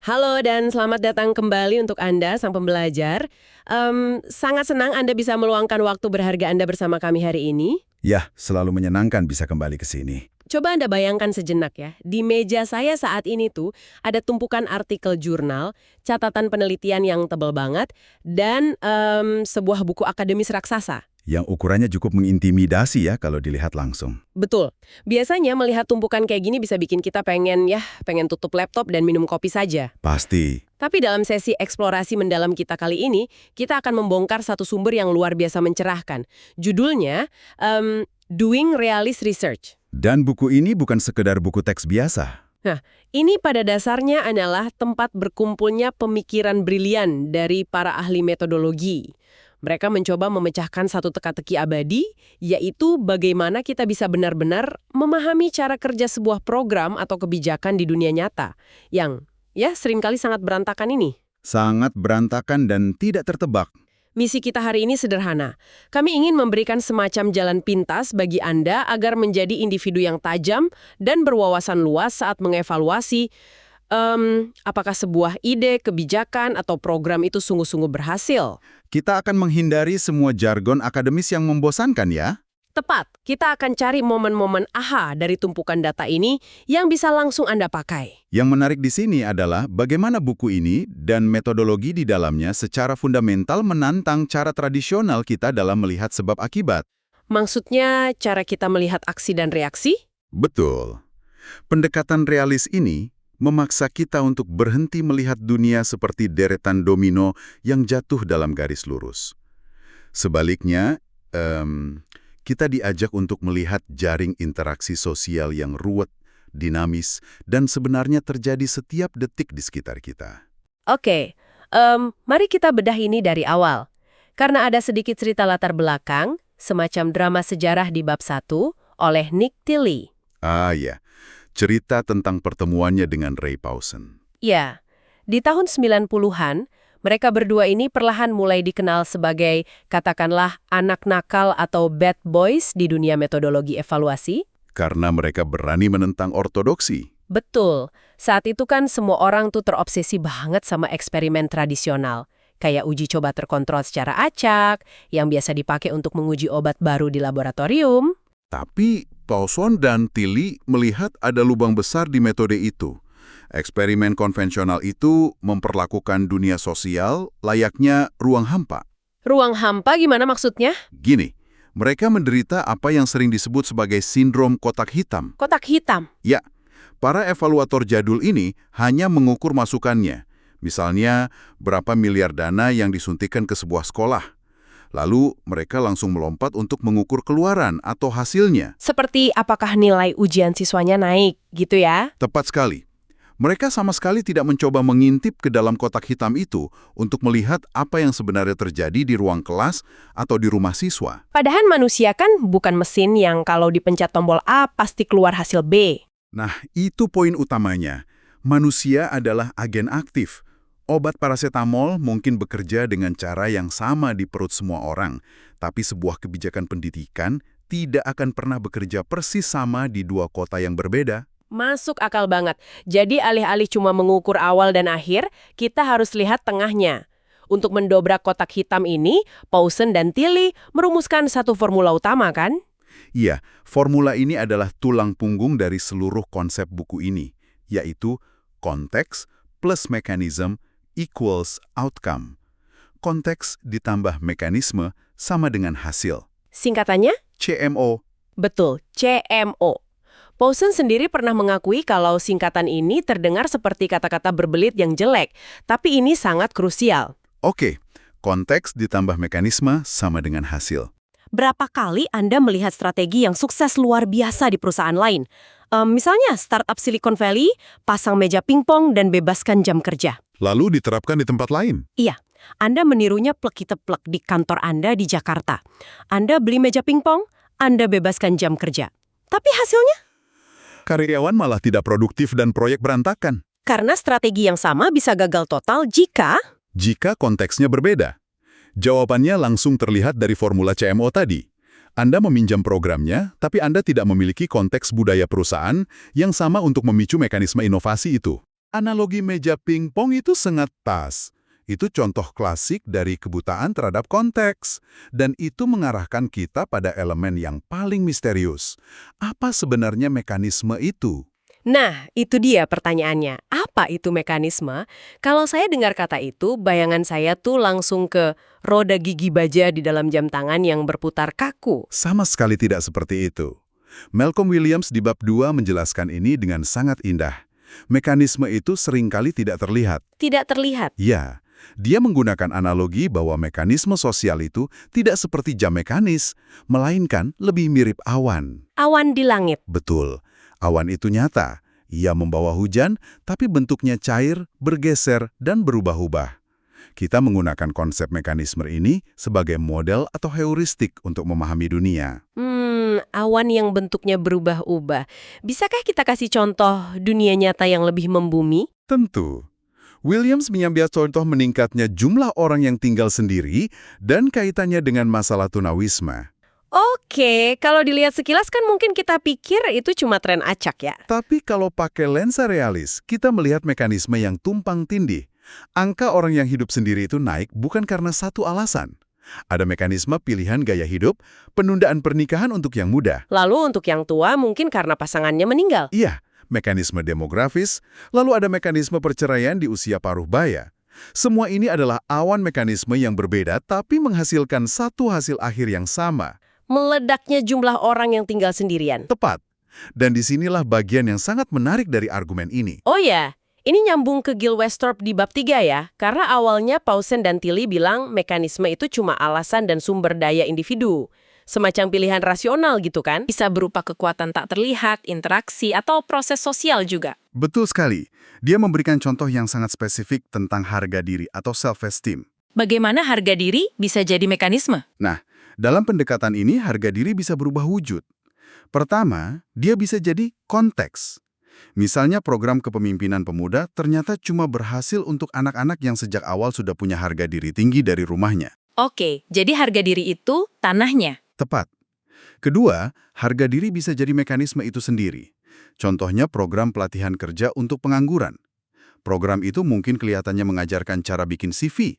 Halo dan selamat datang kembali untuk Anda, sang pembelajar. Sangat senang Anda bisa meluangkan waktu berharga Anda bersama kami hari ini. Ya, selalu menyenangkan bisa kembali ke sini. Coba Anda bayangkan sejenak ya, di meja saya saat ini tuh ada tumpukan artikel jurnal, catatan penelitian yang tebal banget, dan sebuah buku akademis raksasa. Yang ukurannya cukup mengintimidasi ya kalau dilihat langsung. Betul. Biasanya melihat tumpukan kayak gini bisa bikin kita pengen tutup laptop dan minum kopi saja. Pasti. Tapi dalam sesi eksplorasi mendalam kita kali ini, kita akan membongkar satu sumber yang luar biasa mencerahkan. Judulnya, Doing Realist Research. Dan buku ini bukan sekedar buku teks biasa. Nah, ini pada dasarnya adalah tempat berkumpulnya pemikiran brilian dari para ahli metodologi. Mereka mencoba memecahkan satu teka-teki abadi, yaitu bagaimana kita bisa benar-benar memahami cara kerja sebuah program atau kebijakan di dunia nyata, yang seringkali sangat berantakan ini. Sangat berantakan dan tidak tertebak. Misi kita hari ini sederhana. Kami ingin memberikan semacam jalan pintas bagi Anda agar menjadi individu yang tajam dan berwawasan luas saat mengevaluasi apakah sebuah ide, kebijakan, atau program itu sungguh-sungguh berhasil. Kita akan menghindari semua jargon akademis yang membosankan ya. Tepat, kita akan cari momen-momen aha dari tumpukan data ini yang bisa langsung Anda pakai. Yang menarik di sini adalah bagaimana buku ini dan metodologi di dalamnya secara fundamental menantang cara tradisional kita dalam melihat sebab akibat. Maksudnya, cara kita melihat aksi dan reaksi? Betul. Pendekatan realis ini memaksa kita untuk berhenti melihat dunia seperti deretan domino yang jatuh dalam garis lurus. Sebaliknya, kita diajak untuk melihat jaring interaksi sosial yang ruwet, dinamis, dan sebenarnya terjadi setiap detik di sekitar kita. Oke, mari kita bedah ini dari awal. Karena ada sedikit cerita latar belakang, semacam drama sejarah di bab 1 oleh Nick Tilley. Ah ya, cerita tentang pertemuannya dengan Ray Pausen. Ya, di tahun 90-an, mereka berdua ini perlahan mulai dikenal sebagai, katakanlah, anak nakal atau bad boys di dunia metodologi evaluasi. Karena mereka berani menentang ortodoksi. Betul. Saat itu kan semua orang tuh terobsesi banget sama eksperimen tradisional. Kayak uji coba terkontrol secara acak, yang biasa dipakai untuk menguji obat baru di laboratorium. Tapi Pauson dan Tilley melihat ada lubang besar di metode itu. Eksperimen konvensional itu memperlakukan dunia sosial layaknya ruang hampa. Ruang hampa gimana maksudnya? Gini, mereka menderita apa yang sering disebut sebagai sindrom kotak hitam. Kotak hitam? Ya, para evaluator jadul ini hanya mengukur masukannya. Misalnya, berapa miliar dana yang disuntikan ke sebuah sekolah. Lalu, mereka langsung melompat untuk mengukur keluaran atau hasilnya. Seperti apakah nilai ujian siswanya naik, gitu ya? Tepat sekali. Mereka sama sekali tidak mencoba mengintip ke dalam kotak hitam itu untuk melihat apa yang sebenarnya terjadi di ruang kelas atau di rumah siswa. Padahal manusia kan bukan mesin yang kalau dipencet tombol A pasti keluar hasil B. Nah, itu poin utamanya. Manusia adalah agen aktif. Obat parasetamol mungkin bekerja dengan cara yang sama di perut semua orang, tapi sebuah kebijakan pendidikan tidak akan pernah bekerja persis sama di dua kota yang berbeda. Masuk akal banget. Jadi alih-alih cuma mengukur awal dan akhir, kita harus lihat tengahnya. Untuk mendobrak kotak hitam ini, Pausen dan Tilley merumuskan satu formula utama kan? Iya, formula ini adalah tulang punggung dari seluruh konsep buku ini, yaitu konteks plus mekanisme equals outcome. Konteks ditambah mekanisme sama dengan hasil. Singkatannya? CMO. Betul, CMO. Pausen sendiri pernah mengakui kalau singkatan ini terdengar seperti kata-kata berbelit yang jelek, tapi ini sangat krusial. Oke, konteks ditambah mekanisme sama dengan hasil. Berapa kali Anda melihat strategi yang sukses luar biasa di perusahaan lain? Misalnya startup Silicon Valley, pasang meja pingpong dan bebaskan jam kerja. Lalu diterapkan di tempat lain? Iya, Anda menirunya plek-teplek di kantor Anda di Jakarta. Anda beli meja pingpong, Anda bebaskan jam kerja. Tapi hasilnya? Karyawan malah tidak produktif dan proyek berantakan. Karena strategi yang sama bisa gagal total jika konteksnya berbeda. Jawabannya langsung terlihat dari formula CMO tadi. Anda meminjam programnya, tapi Anda tidak memiliki konteks budaya perusahaan yang sama untuk memicu mekanisme inovasi itu. Analogi meja pingpong itu sangat pas. Itu contoh klasik dari kebutaan terhadap konteks. Dan itu mengarahkan kita pada elemen yang paling misterius. Apa sebenarnya mekanisme itu? Nah, itu dia pertanyaannya. Apa itu mekanisme? Kalau saya dengar kata itu, bayangan saya tuh langsung ke roda gigi baja di dalam jam tangan yang berputar kaku. Sama sekali tidak seperti itu. Malcolm Williams di bab 2 menjelaskan ini dengan sangat indah. Mekanisme itu seringkali tidak terlihat. Tidak terlihat. Ya, dia menggunakan analogi bahwa mekanisme sosial itu tidak seperti jam mekanis, melainkan lebih mirip awan. Awan di langit. Betul, awan itu nyata. Ia membawa hujan, tapi bentuknya cair, bergeser, dan berubah-ubah. Kita menggunakan konsep mekanisme ini sebagai model atau heuristik untuk memahami dunia. Awan yang bentuknya berubah-ubah. Bisakah kita kasih contoh dunia nyata yang lebih membumi? Tentu. Williams mengambil contoh meningkatnya jumlah orang yang tinggal sendiri dan kaitannya dengan masalah tunawisma. Oke, kalau dilihat sekilas kan mungkin kita pikir itu cuma tren acak ya. Tapi kalau pakai lensa realis, kita melihat mekanisme yang tumpang tindih. Angka orang yang hidup sendiri itu naik bukan karena satu alasan. Ada mekanisme pilihan gaya hidup, penundaan pernikahan untuk yang muda. Lalu untuk yang tua mungkin karena pasangannya meninggal. Iya, mekanisme demografis, lalu ada mekanisme perceraian di usia paruh baya. Semua ini adalah awan mekanisme yang berbeda tapi menghasilkan satu hasil akhir yang sama. Meledaknya jumlah orang yang tinggal sendirian. Tepat. Dan disinilah bagian yang sangat menarik dari argumen ini. Oh ya, ini nyambung ke Gil Westorp di bab 3 ya. Karena awalnya Pausen dan Tilly bilang mekanisme itu cuma alasan dan sumber daya individu. Semacam pilihan rasional gitu kan? Bisa berupa kekuatan tak terlihat, interaksi, atau proses sosial juga. Betul sekali. Dia memberikan contoh yang sangat spesifik tentang harga diri atau self-esteem. Bagaimana harga diri bisa jadi mekanisme? Nah, dalam pendekatan ini harga diri bisa berubah wujud. Pertama, dia bisa jadi konteks. Misalnya program kepemimpinan pemuda ternyata cuma berhasil untuk anak-anak yang sejak awal sudah punya harga diri tinggi dari rumahnya. Oke, jadi harga diri itu tanahnya. Tepat. Kedua, harga diri bisa jadi mekanisme itu sendiri. Contohnya program pelatihan kerja untuk pengangguran. Program itu mungkin kelihatannya mengajarkan cara bikin CV,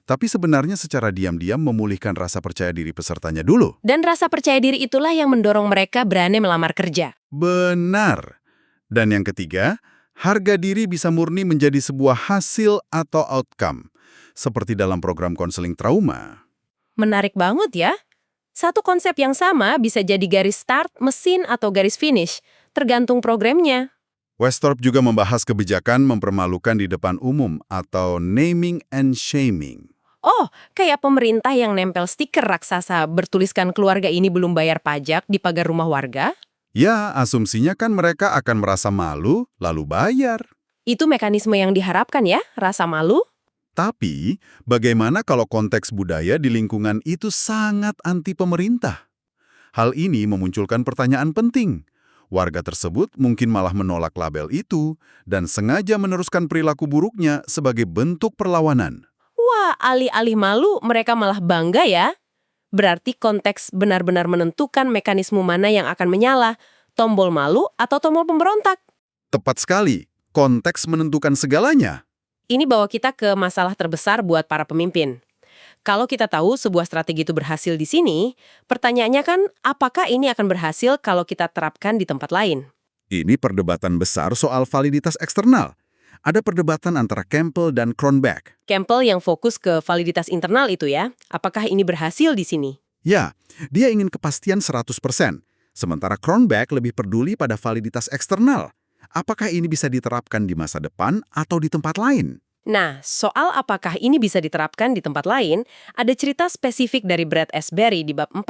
tapi sebenarnya secara diam-diam memulihkan rasa percaya diri pesertanya dulu. Dan rasa percaya diri itulah yang mendorong mereka berani melamar kerja. Benar. Dan yang ketiga, harga diri bisa murni menjadi sebuah hasil atau outcome, seperti dalam program konseling trauma. Menarik banget ya. Satu konsep yang sama bisa jadi garis start, mesin, atau garis finish, tergantung programnya. Westorp juga membahas kebijakan mempermalukan di depan umum atau naming and shaming. Oh, kayak pemerintah yang nempel stiker raksasa bertuliskan keluarga ini belum bayar pajak di pagar rumah warga? Ya, asumsinya kan mereka akan merasa malu, lalu bayar. Itu mekanisme yang diharapkan ya, rasa malu? Tapi, bagaimana kalau konteks budaya di lingkungan itu sangat anti pemerintah? Hal ini memunculkan pertanyaan penting. Warga tersebut mungkin malah menolak label itu dan sengaja meneruskan perilaku buruknya sebagai bentuk perlawanan. Wah, alih-alih malu, mereka malah bangga ya. Berarti konteks benar-benar menentukan mekanisme mana yang akan menyala, tombol malu atau tombol pemberontak. Tepat sekali, konteks menentukan segalanya. Ini bawa kita ke masalah terbesar buat para pemimpin. Kalau kita tahu sebuah strategi itu berhasil di sini, pertanyaannya kan apakah ini akan berhasil kalau kita terapkan di tempat lain? Ini perdebatan besar soal validitas eksternal. Ada perdebatan antara Campbell dan Cronbach. Campbell yang fokus ke validitas internal itu ya, apakah ini berhasil di sini? Ya, dia ingin kepastian 100%. Sementara Cronbach lebih peduli pada validitas eksternal. Apakah ini bisa diterapkan di masa depan atau di tempat lain? Nah, soal apakah ini bisa diterapkan di tempat lain, ada cerita spesifik dari Brad S. Berry di bab 4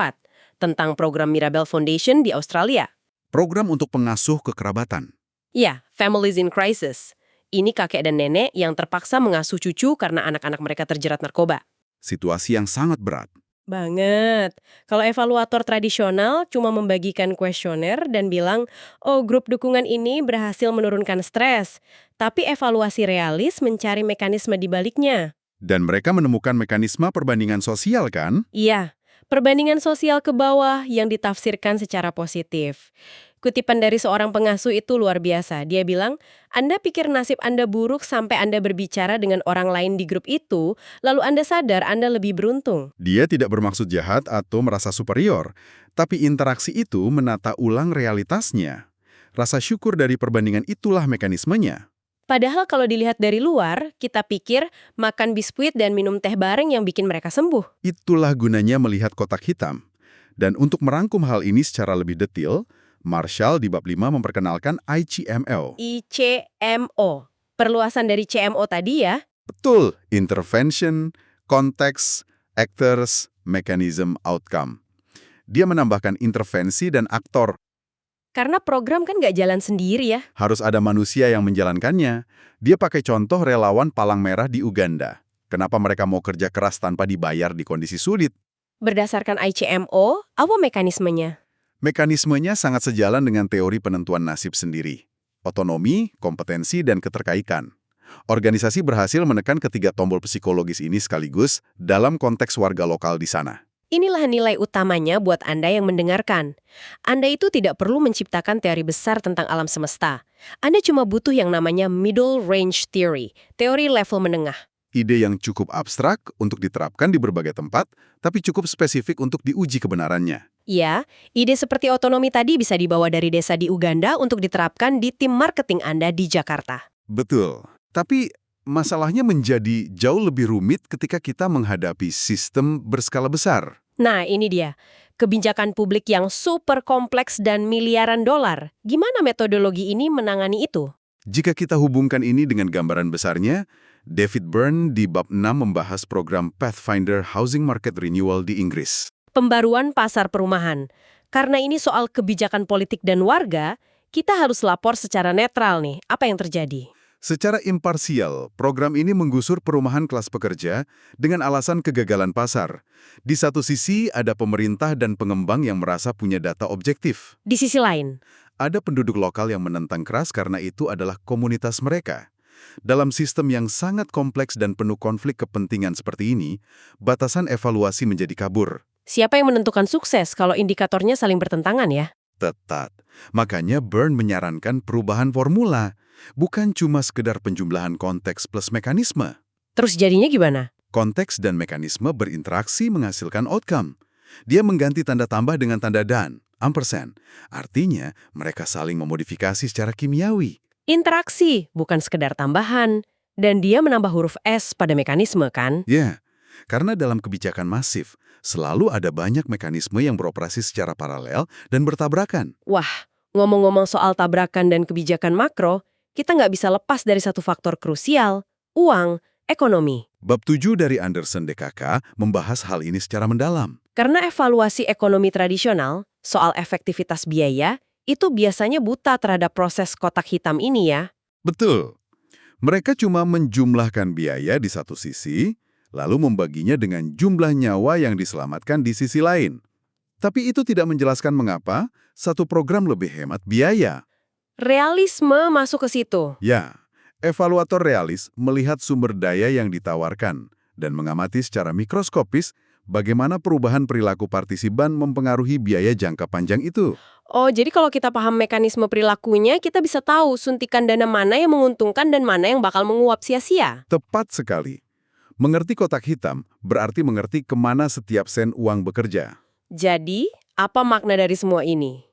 tentang program Mirabel Foundation di Australia. Program untuk pengasuh kekerabatan. Ya, Families in Crisis. Ini kakek dan nenek yang terpaksa mengasuh cucu karena anak-anak mereka terjerat narkoba. Situasi yang sangat berat. Banget. Kalau evaluator tradisional cuma membagikan kuesioner dan bilang, oh grup dukungan ini berhasil menurunkan stres. Tapi evaluasi realis mencari mekanisme di baliknya. Dan mereka menemukan mekanisme perbandingan sosial kan? Iya, perbandingan sosial ke bawah yang ditafsirkan secara positif. Kutipan dari seorang pengasuh itu luar biasa. Dia bilang, Anda pikir nasib Anda buruk sampai Anda berbicara dengan orang lain di grup itu, lalu Anda sadar Anda lebih beruntung. Dia tidak bermaksud jahat atau merasa superior, tapi interaksi itu menata ulang realitasnya. Rasa syukur dari perbandingan itulah mekanismenya. Padahal kalau dilihat dari luar, kita pikir makan biskuit dan minum teh bareng yang bikin mereka sembuh. Itulah gunanya melihat kotak hitam. Dan untuk merangkum hal ini secara lebih detail, Marshall di bab 5 memperkenalkan ICMO. ICMO. Perluasan dari CMO tadi ya. Betul, intervention, context, actors, mechanism, outcome. Dia menambahkan intervensi dan aktor. Karena program kan nggak jalan sendiri ya. Harus ada manusia yang menjalankannya. Dia pakai contoh relawan Palang Merah di Uganda. Kenapa mereka mau kerja keras tanpa dibayar di kondisi sulit? Berdasarkan ICMO, apa mekanismenya? Mekanismenya sangat sejalan dengan teori penentuan nasib sendiri. Otonomi, kompetensi, dan keterkaitan. Organisasi berhasil menekan ketiga tombol psikologis ini sekaligus dalam konteks warga lokal di sana. Inilah nilai utamanya buat Anda yang mendengarkan. Anda itu tidak perlu menciptakan teori besar tentang alam semesta. Anda cuma butuh yang namanya middle range theory, teori level menengah. Ide yang cukup abstrak untuk diterapkan di berbagai tempat, tapi cukup spesifik untuk diuji kebenarannya. Ya, ide seperti otonomi tadi bisa dibawa dari desa di Uganda untuk diterapkan di tim marketing Anda di Jakarta. Betul. Tapi masalahnya menjadi jauh lebih rumit ketika kita menghadapi sistem berskala besar. Nah, ini dia. Kebijakan publik yang super kompleks dan miliaran dolar. Gimana metodologi ini menangani itu? Jika kita hubungkan ini dengan gambaran besarnya, David Byrne di bab 6 membahas program Pathfinder Housing Market Renewal di Inggris. Pembaruan pasar perumahan. Karena ini soal kebijakan politik dan warga, kita harus lapor secara netral nih, apa yang terjadi. Secara imparsial, program ini menggusur perumahan kelas pekerja dengan alasan kegagalan pasar. Di satu sisi, ada pemerintah dan pengembang yang merasa punya data objektif. Di sisi lain, Ada penduduk lokal yang menentang keras karena itu adalah komunitas mereka. Dalam sistem yang sangat kompleks dan penuh konflik kepentingan seperti ini, batasan evaluasi menjadi kabur. siapa yang menentukan sukses kalau indikatornya saling bertentangan ya? Tepat. Makanya Byrne menyarankan perubahan formula, bukan cuma sekedar penjumlahan konteks plus mekanisme. Terus jadinya gimana? Konteks dan mekanisme berinteraksi menghasilkan outcome. Dia mengganti tanda tambah dengan tanda dan, ampersand. Artinya, mereka saling memodifikasi secara kimiawi. Interaksi, bukan sekedar tambahan. Dan dia menambah huruf S pada mekanisme kan? Ya, karena dalam kebijakan masif, selalu ada banyak mekanisme yang beroperasi secara paralel dan bertabrakan. Wah, ngomong-ngomong soal tabrakan dan kebijakan makro, kita nggak bisa lepas dari satu faktor krusial, uang, ekonomi. Bab 7 dari Anderson DKK membahas hal ini secara mendalam. Karena evaluasi ekonomi tradisional, soal efektivitas biaya, itu biasanya buta terhadap proses kotak hitam ini ya. Betul. Mereka cuma menjumlahkan biaya di satu sisi, lalu membaginya dengan jumlah nyawa yang diselamatkan di sisi lain. Tapi itu tidak menjelaskan mengapa satu program lebih hemat biaya. Realisme masuk ke situ. Ya, evaluator realis melihat sumber daya yang ditawarkan dan mengamati secara mikroskopis bagaimana perubahan perilaku partisipan mempengaruhi biaya jangka panjang itu. Oh, jadi kalau kita paham mekanisme perilakunya, kita bisa tahu suntikan dana mana yang menguntungkan dan mana yang bakal menguap sia-sia. Tepat sekali. Mengerti kotak hitam berarti mengerti kemana setiap sen uang bekerja. Jadi, apa makna dari semua ini?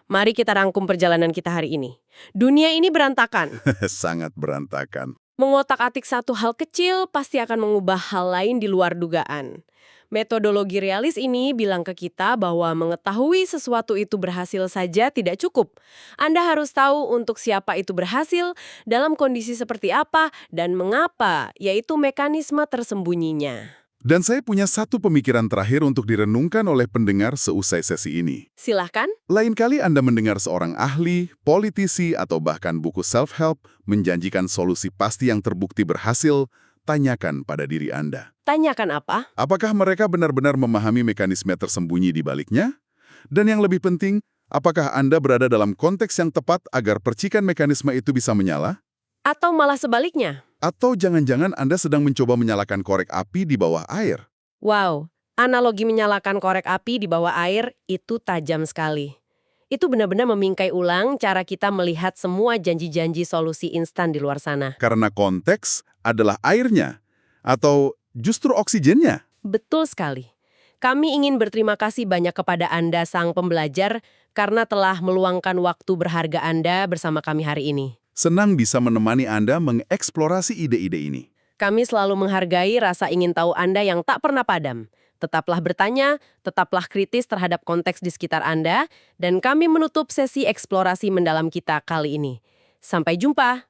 Mari kita rangkum perjalanan kita hari ini. Dunia ini berantakan. Sangat berantakan. Mengotak-atik satu hal kecil pasti akan mengubah hal lain di luar dugaan. Metodologi realis ini bilang ke kita bahwa mengetahui sesuatu itu berhasil saja tidak cukup. Anda harus tahu untuk siapa itu berhasil, dalam kondisi seperti apa, dan mengapa, yaitu mekanisme tersembunyinya. Dan saya punya satu pemikiran terakhir untuk direnungkan oleh pendengar seusai sesi ini. Silahkan. Lain kali Anda mendengar seorang ahli, politisi, atau bahkan buku self-help menjanjikan solusi pasti yang terbukti berhasil, tanyakan pada diri Anda. Tanyakan apa? Apakah mereka benar-benar memahami mekanisme tersembunyi di baliknya? Dan yang lebih penting, apakah Anda berada dalam konteks yang tepat agar percikan mekanisme itu bisa menyala? Atau malah sebaliknya? Atau jangan-jangan Anda sedang mencoba menyalakan korek api di bawah air? Wow, analogi menyalakan korek api di bawah air itu tajam sekali. Itu benar-benar memingkai ulang cara kita melihat semua janji-janji solusi instan di luar sana. Karena konteks adalah airnya, atau justru oksigennya. Betul sekali. Kami ingin berterima kasih banyak kepada Anda, sang pembelajar, karena telah meluangkan waktu berharga Anda bersama kami hari ini. Senang bisa menemani Anda mengeksplorasi ide-ide ini. Kami selalu menghargai rasa ingin tahu Anda yang tak pernah padam. Tetaplah bertanya, tetaplah kritis terhadap konteks di sekitar Anda, dan kami menutup sesi eksplorasi mendalam kita kali ini. Sampai jumpa!